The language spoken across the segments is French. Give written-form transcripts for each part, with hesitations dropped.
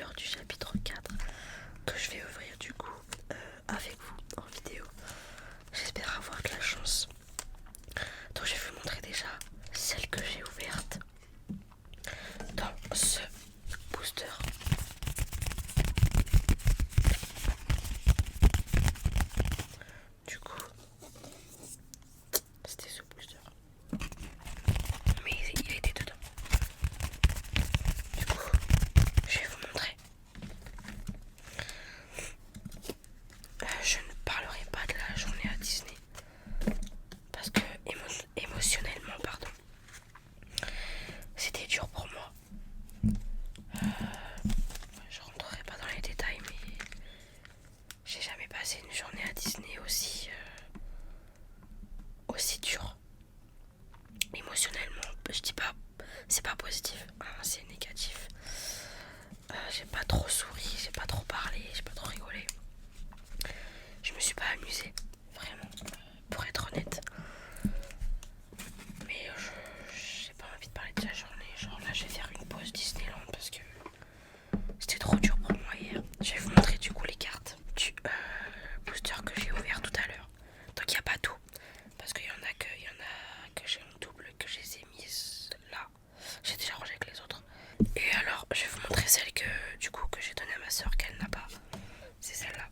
booster du chapitre 4 que je vais ouvrir du coup avec vous en vidéo. J'espère avoir de la chance. Donc je vais vous montrer déjà celle que j'ai ouverte dans ce booster. Du coup, c'était ce booster. Mais il a été dedans. Du coup, je vais vous montrer. Je ne parlerai pas de la journée à Disney. Parce que émotionnellement, pardon, c'était dur pour moi. Je rentrerai pas dans les détails, mais j'ai jamais passé une journée à Disney aussi dure. Émotionnellement, je dis pas, c'est pas positif, hein, c'est négatif. J'ai pas trop souri, j'ai pas trop parlé, j'ai pas trop rigolé. Je me suis pas amusée, vraiment, pour être honnête. Mais j'ai pas envie de parler de la journée. Genre là, je vais faire une pause Disneyland parce que c'était trop dur pour moi hier. Je vais vous montrer du coup les cartes du booster que j'ai ouvert tout à l'heure. Donc il n'y a pas tout. Parce qu'il y en a que j'ai en double, que je les ai mises là. J'ai déjà rangé avec les autres. Et alors, je vais vous montrer celle que du coup que j'ai donnée à ma soeur qu'elle n'a pas. C'est celle-là.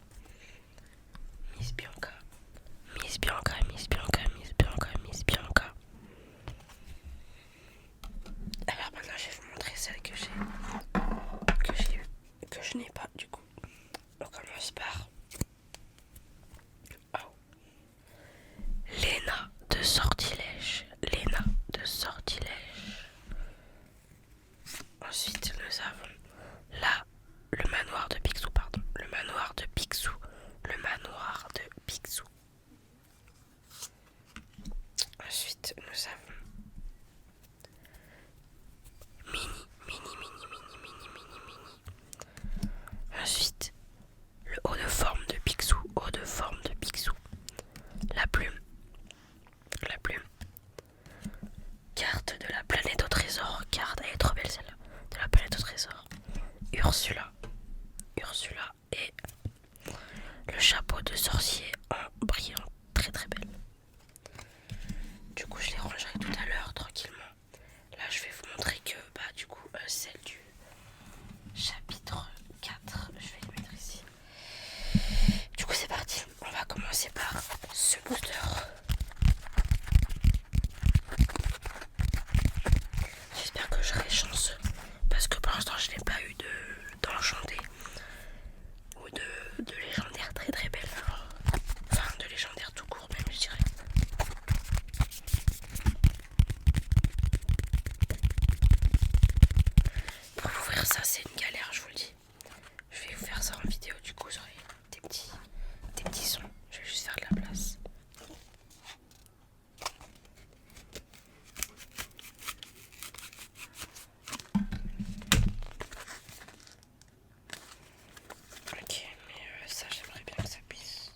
Miss Bianca. Miss Bianca, Miss Bianca, Miss Bianca, Miss Bianca. Alors maintenant je vais vous montrer celle que j'ai eu, que je n'ai pas du coup. On commence par Léna de Sortilège. Léna de Sortilège. Ensuite nous avons là le manoir de Picsou, pardon. Le manoir de Picsou. Le manoir de Picsou. Ensuite nous avons Ensuite, le haut de forme de Picsou, haut de forme de Picsou. La plume. La plume. Carte de la planète au trésor. Carte, elle est trop belle celle-là. De la planète au trésor. Ursula. Ursula et le chapeau de sorcier en brillant. Très très belle. Du coup, je les rangerai tout à l'heure tranquillement. Là, je vais vous montrer que, du coup, celle du chapitre 4, je vais le mettre ici. Du coup, c'est parti. On va commencer par ce booster. J'espère que je serai chanceux. Parce que pour l'instant, je n'ai pas eu d'enchanté ou de légendaire très très belle. Enfin, de légendaire tout court, même, je dirais. Pour ouvrir ça, c'est une galère, je vous le dis. Je vais vous faire ça en vidéo, du coup, vous aurez des petits sons. Je vais juste faire de la place. Ok, mais ça, j'aimerais bien que ça puisse.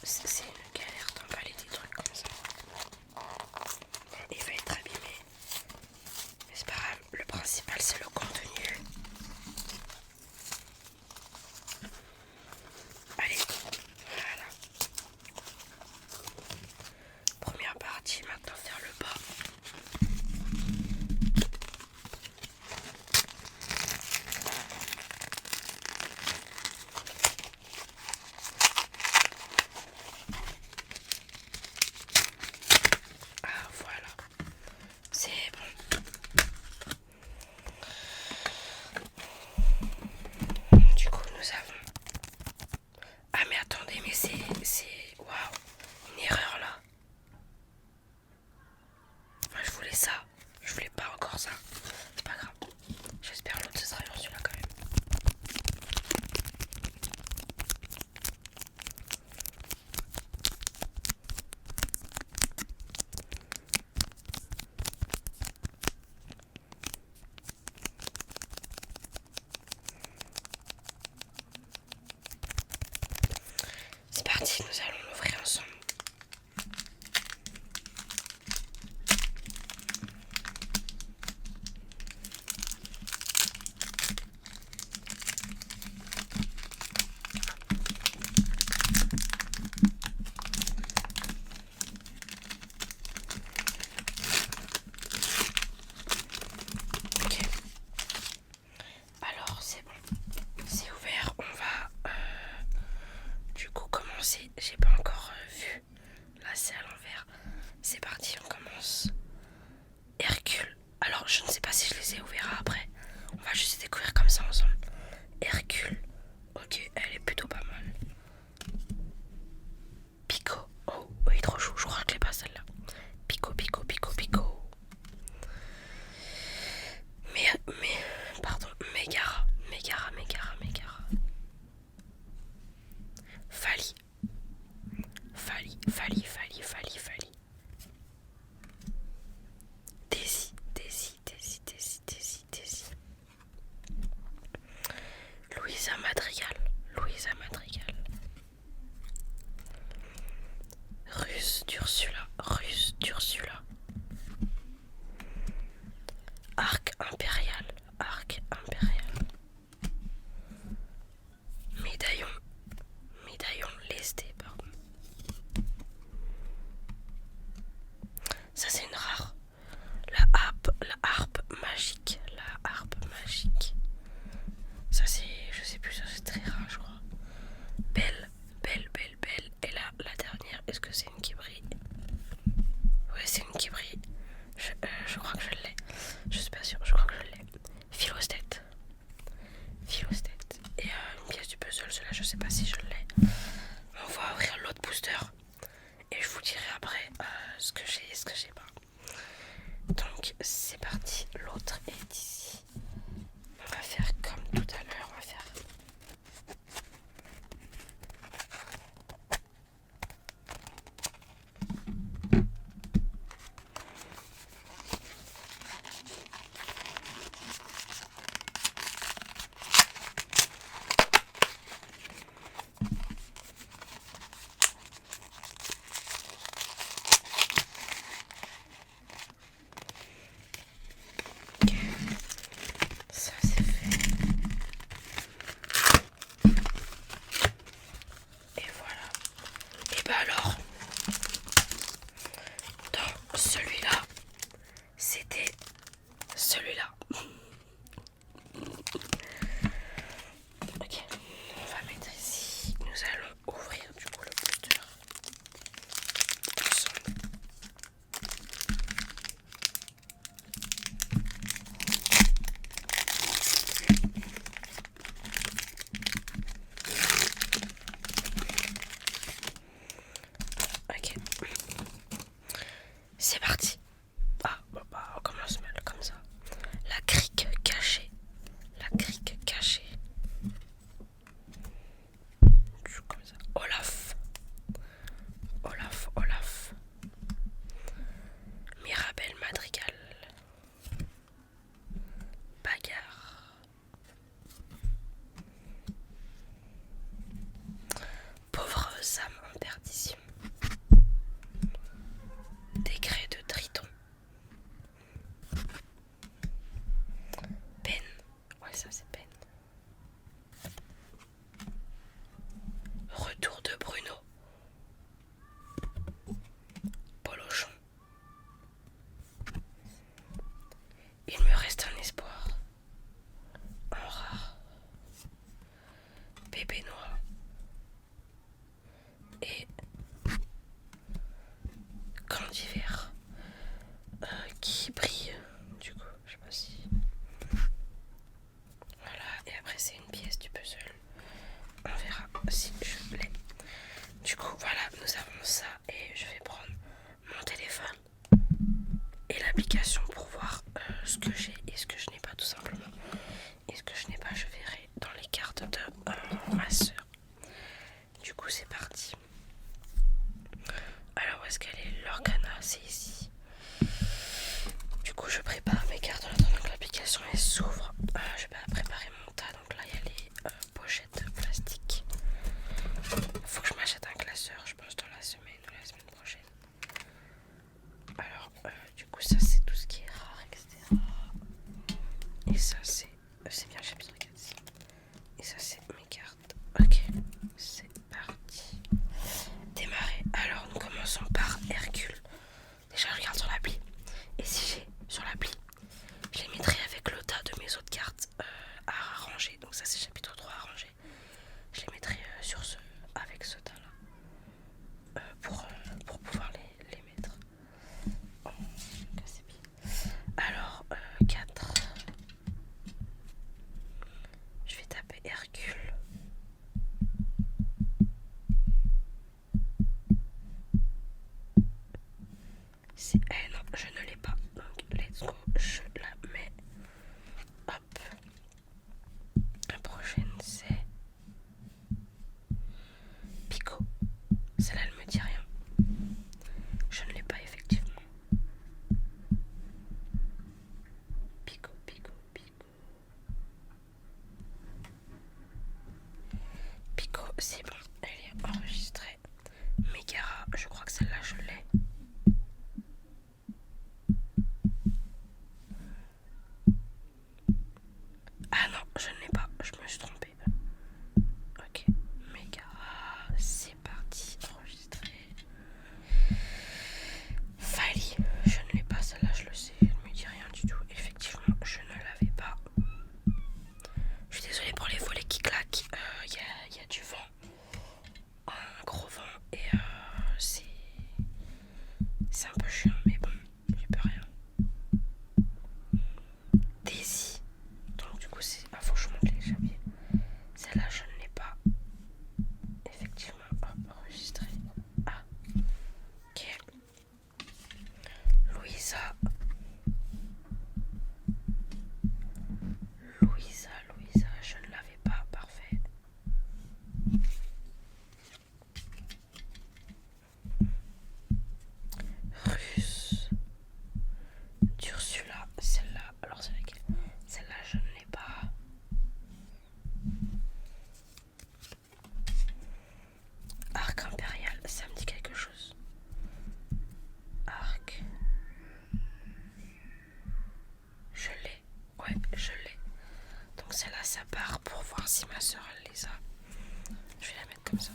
C'est une galère d'emballer des trucs comme ça. Bon, il va être abîmé. Mais c'est pas grave, le principal c'est le contenu. Allez, Louisa Madrigal. Louisa Madrigal. Ruse d'Ursula. Ruse d'Ursula. Arc impérial. Arc impérial. Médaillon. Médaillon lesté, pardon. Ça c'est une rare. La harpe magique. La harpe magique. Ça c'est, je sais plus, ça c'est très rare je crois. Belle, belle, belle, belle. Et là, la dernière, est-ce que c'est une qui brille? Ouais, c'est une qui brille. Je crois que je l'ai. Je suis pas sûre, je crois que je l'ai. Philosthète. Philosthète. Et une pièce du puzzle, celle-là je sais pas si je l'ai. On va ouvrir l'autre booster. Et je vous dirai après ce que j'ai et ce que j'ai pas. Donc c'est parti, l'autre est ici. On va faire comme tout à l'heure, on va faire. Ok, ça c'est fait. Et voilà. Et bah alors, dans celui-là, c'était celui-là. Ok, on va mettre ici. Nous allons ouvrir du coup le booster ensemble. Ok, c'est parti. Ah, bah, on commence mal comme ça. La crique cachée. La crique cachée. Comme ça. Olaf. Olaf, Olaf. Mirabelle Madrigal. Bagarre. Pauvre âme en perdition. Décret de Triton. Peine. Ouais, ça c'est peine. Retour de Bruno. Polochon. Il me reste un espoir. En rare. Bébé noir. Et Candiver. Qui brille. Du coup, je sais pas si. Voilà, et après c'est une pièce du puzzle. On verra si je l'ai. Du coup, voilà, nous avons ça et je vais prendre mon téléphone et l'application pour voir ce que j'ai et ce que je n'ai pas tout simplement. Et ce que je n'ai pas, je verrai dans les cartes de ma soeur. c'est bon, elle est enregistrée. Megara, je crois que celle-là je l'ai. Ah non, je ne l'ai pas, je me suis trompée. Ok, Megara, c'est parti, enregistré. Fali, je ne l'ai pas, celle-là je le sais, elle ne me dit rien du tout. Effectivement, je ne l'avais pas. Je suis désolée pour les volets qui claquent, y a du vent, un gros vent, et c'est un peu chiant, mais bon, j'y peux rien. Daisy, donc du coup c'est... Ah, faut que je monte les claviers. Celle-là je ne l'ai pas. Effectivement, hop, enregistré. Ah, ok. Louisa. Louisa, je ne l'avais pas, parfait. Russe. D'Ursula, celle-là, alors c'est laquelle? Celle-là je ne l'ai pas. Arc impérial, ça me dit quelque chose. Arc. Je l'ai, ouais, je l'ai. Donc celle-là, ça part pour voir si ma soeur elle les a. Je vais la mettre comme ça.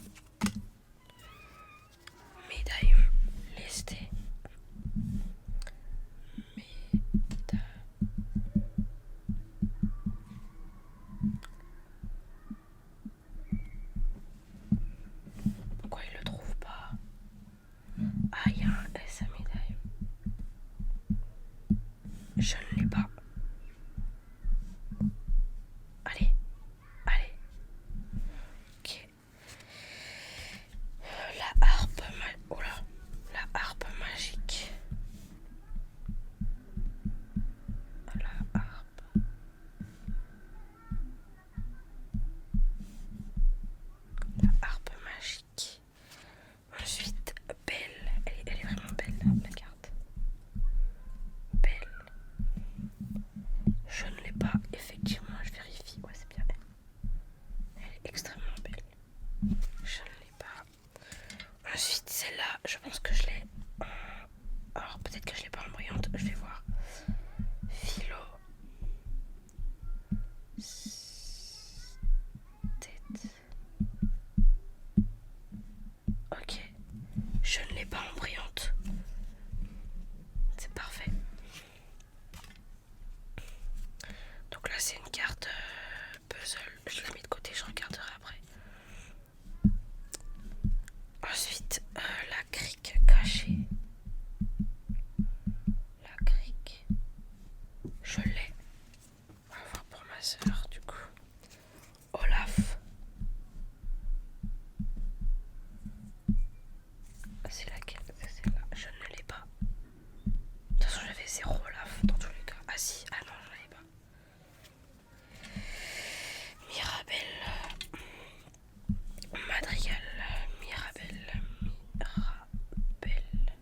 Médaillon lesté. Pourquoi il le trouve pas? Ah, il y a un S à médaille. Je ne l'ai pas. Allez, allez. Ok. La harpe oh là, la harpe magique. La harpe. La harpe magique. Ensuite, belle. Elle est vraiment belle la carte. Belle. Je ne l'ai pas, effectivement, je vérifie. Ouais, c'est bien elle. Elle est extrêmement belle. Je ne l'ai pas. Ensuite, celle-là, je pense que je l'ai. Alors, peut-être que je l'ai pas en brillante, je vais voir. Philo. Tête. Ok. Je ne l'ai pas en brillante. C'est parfait. Donc là, c'est une carte puzzle. Je l'ai mis de côté, je regarderai après. Ensuite, la crique cachée. La crique. Je l'ai. On va voir pour ma soeur, du coup. Olaf. C'est laquelle? C'est celle-là. Je ne l'ai pas. De toute façon, j'avais 0 Olaf dans tous les cas. Ah si, ah non, je l'avais pas. Mirabelle. Madrigal. Mirabelle. Mirabelle.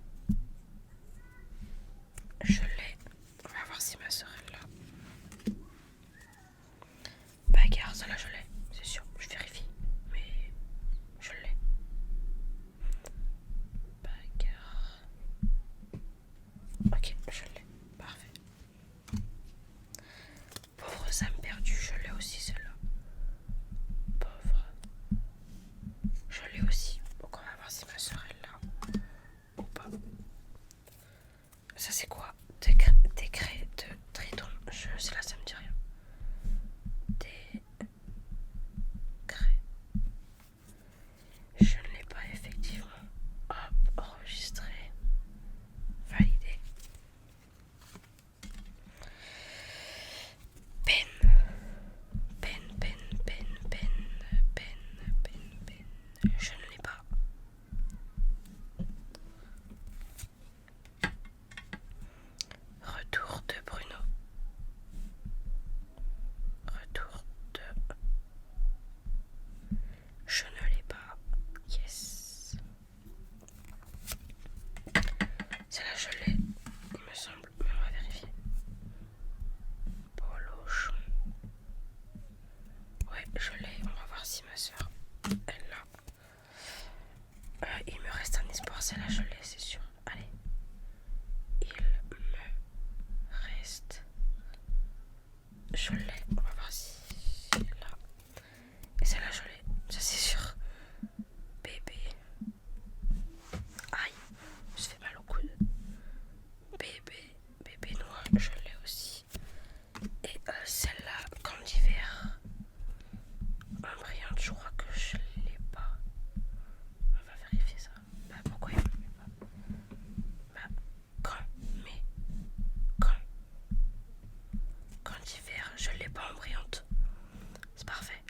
Je l'ai. On va voir si ma soeur est là. Bagarre, ça là je l'ai. C'est sûr, je vérifie. Mais je l'ai. Bagarre. Ok, je l'ai. Parfait. Pauvres âmes perdues, je l'ai aussi celle-là. Pauvre. Je l'ai aussi. Donc on va voir si ma soeur est là ou pas. Ça c'est quoi? Décret de Tridon. C'est là, ça me dit rien. Décret. Je ne l'ai pas effectivement. Hop, enregistré. Validé. Peine. Je ne l'ai pas. Retour de Bruno. Retour de... Je ne l'ai pas. Yes. Celle-là, je l'ai, il me semble. Mais on va vérifier. Polochon. Ouais, je l'ai. On va voir si ma soeur, elle l'a. reste un espoir, celle-là je l'ai, c'est sûr. Allez. Il me reste. Je l'ai. On va voir si là. Et celle-là je l'ai, ça c'est sûr. Bébé. Aïe, je fais mal au coude. Bébé noir, je l'ai aussi. Et celle-là, comme d'hiver. Brillante, je crois que je l'ai pas. On va vérifier ça. Bah pourquoi il me met pas? Bah quand d'hiver, je l'ai pas en brillante. C'est parfait.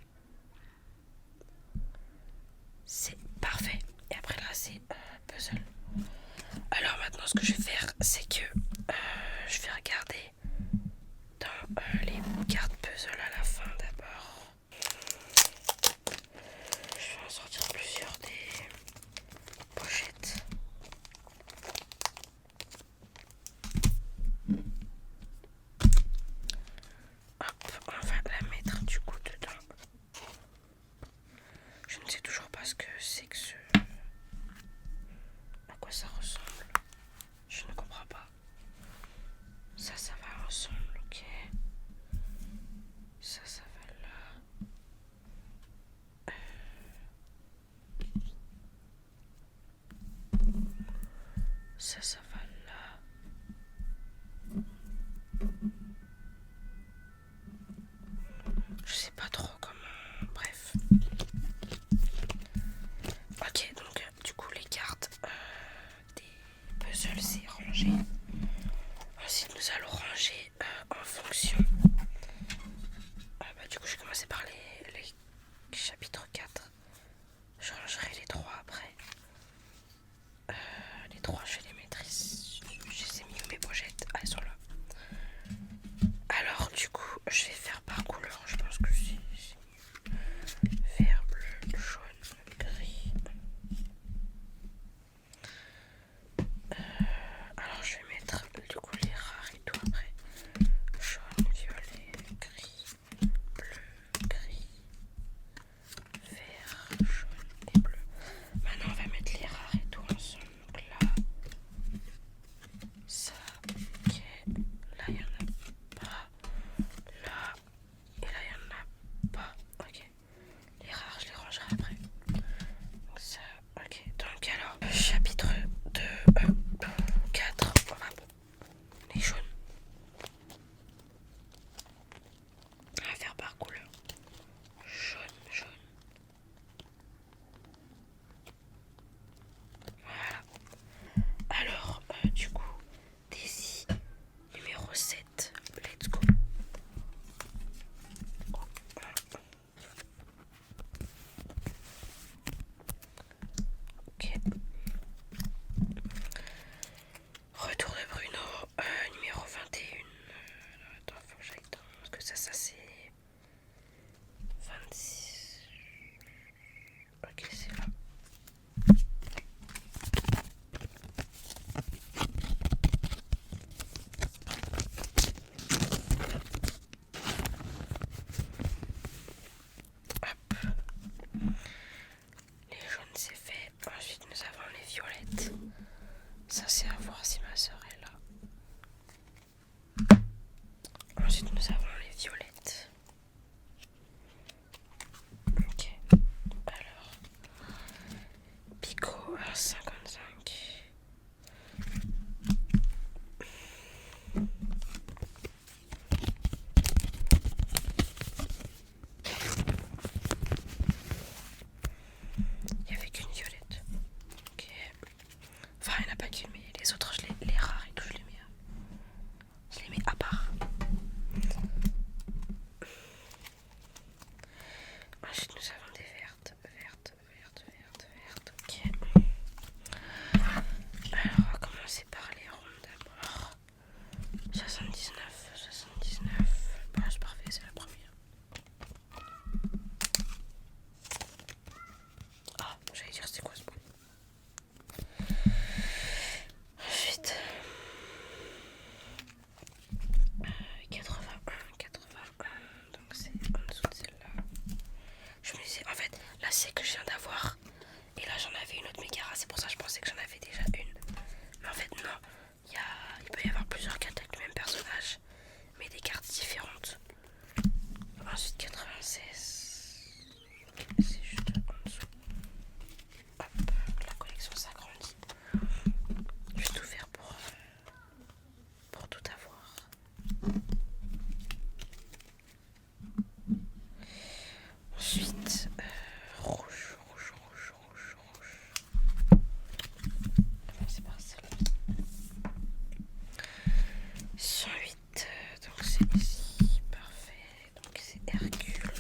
C'est parfait. Et après là c'est puzzle. Alors maintenant ce que je vais faire c'est que je vais regarder dans les cartes puzzle à la fin d'abord. Je vais en sortir plusieurs des pochettes. Hop, on va la mettre du coup dedans. Je ne sais toujours pas ce que c'est que ce... À quoi ça ressemble? Je ne comprends pas. Ça va ensemble, ok. Ça va là. Ça va là. Je sais pas trop comment. Bref. Ok, donc du coup les cartes des puzzles c'est rangé. Ensuite nous allons ranger en fonction. Du coup je vais commencer par les chapitres 4. Je rangerai les 3 après. Les 3 je vais les mettre ici. princesse. C'est juste en dessous. Hop, la collection s'agrandit. Je vais tout faire pour tout avoir. Ensuite, rouge. Commencer par celle-là. 108, donc c'est ici, parfait. Donc c'est Hercule.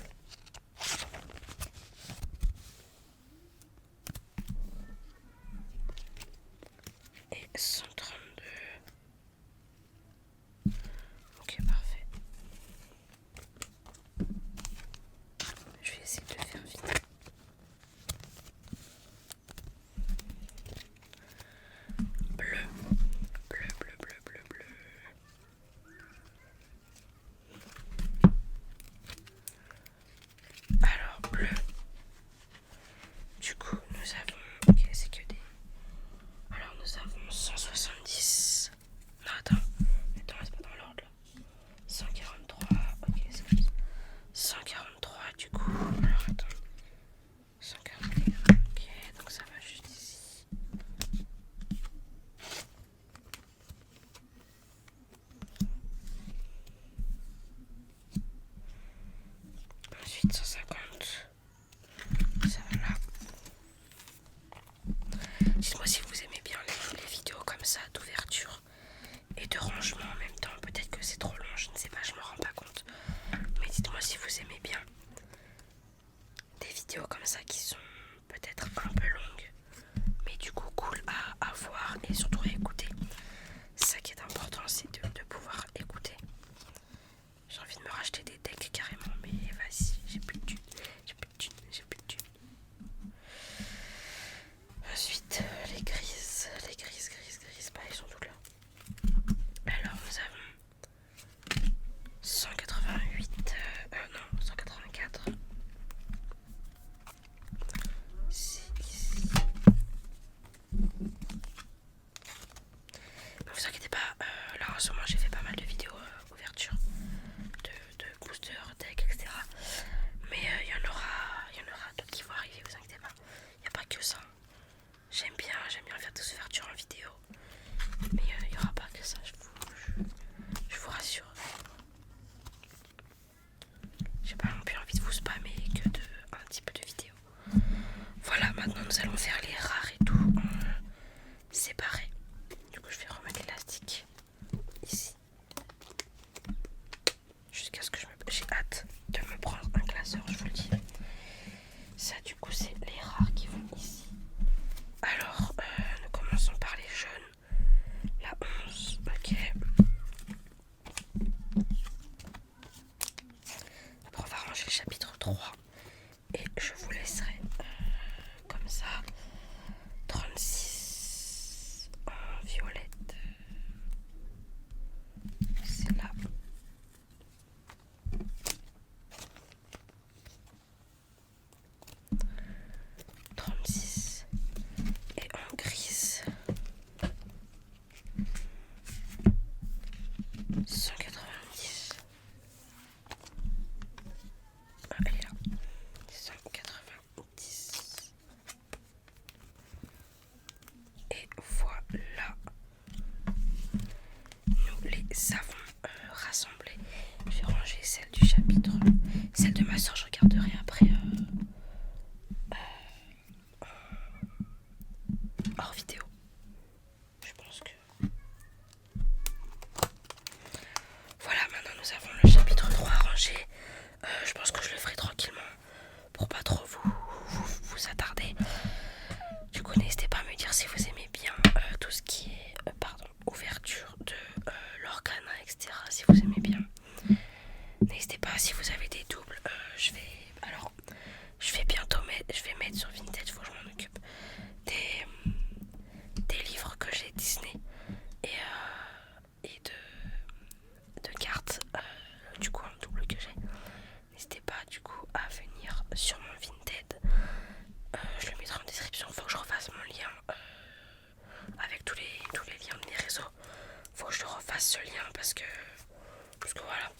Et 132. Ok, parfait. Je vais essayer de le faire vite. Bleu. Alors, bleu. Du coup, nous avons... Ok, c'est que des... Alors, nous avons 170. Non, attends, c'est pas dans l'ordre là. 143, ok, c'est comme ça. 143, du coup. Alors, attends. 141, ok, donc ça va juste ici. Ensuite, 150. Ça va là. Dites-moi si vous aimez bien les vidéos comme ça d'ouverture et de rangement en même temps. Peut-être que c'est trop long, je ne sais pas, je me rends pas compte. Mais dites-moi si vous aimez bien des vidéos comme ça qui sont peut-être un peu longues, mais du coup cool à voir et surtout à écouter. Ça qui est important, c'est de pouvoir écouter. J'ai envie de me racheter des decks carrément, mais vas-y, j'ai plus de thunes. Ensuite, les grises, bah ils sont toutes là. Alors nous avons 188, non, 184. C'est ici. Ne vous inquiétez pas, là en ce moment j'ai fait pas mal de vidéos ouverture de booster, deck, etc. Mais il y en aura d'autres qui vont arriver, vous inquiétez pas. Il n'y a pas que ça. J'aime bien faire des ouvertures en vidéo. Mais il n'y aura pas que ça, je vous rassure. J'ai pas non plus envie de vous spammer que de un petit peu de vidéos. Voilà, maintenant nous allons faire les rares et tout séparés. Du coup je vais remettre l'élastique ici. Jusqu'à ce que j'ai hâte de me prendre un classeur, je vous le dis. Ça du coup c'est les rares qui vont ici. Alors nous commençons par les jaunes. La 11, ok. Après on va ranger le chapitre 3. Et je vous laisserai comme ça 36 en violette. C'est là. 36 et en grise. 190. Ah, elle est là. 190. Et voilà. Nous les avons rassemblés. Je vais ranger celle du chapitre. Celle de ma soeur, je regarderai après hors vidéo. Je pense que... Voilà, maintenant nous avons le chapitre 3 rangé. Je pense que je le ferai tranquillement pour pas trop vous attarder. Du coup, n'hésitez pas à me dire si vous aimez bien tout ce qui est ouverture de l'organa, etc. Si vous aimez bien. N'hésitez pas si vous avez des doubles. Je vais bientôt mettre sur Vinted, faut que je m'en occupe. Des livres que j'ai Disney et de cartes du coup en double que j'ai. N'hésitez pas du coup à venir sur mon Vinted. Je le mettrai en description. Faut que je refasse mon lien avec tous les liens de mes réseaux. Faut que je refasse ce lien parce que voilà,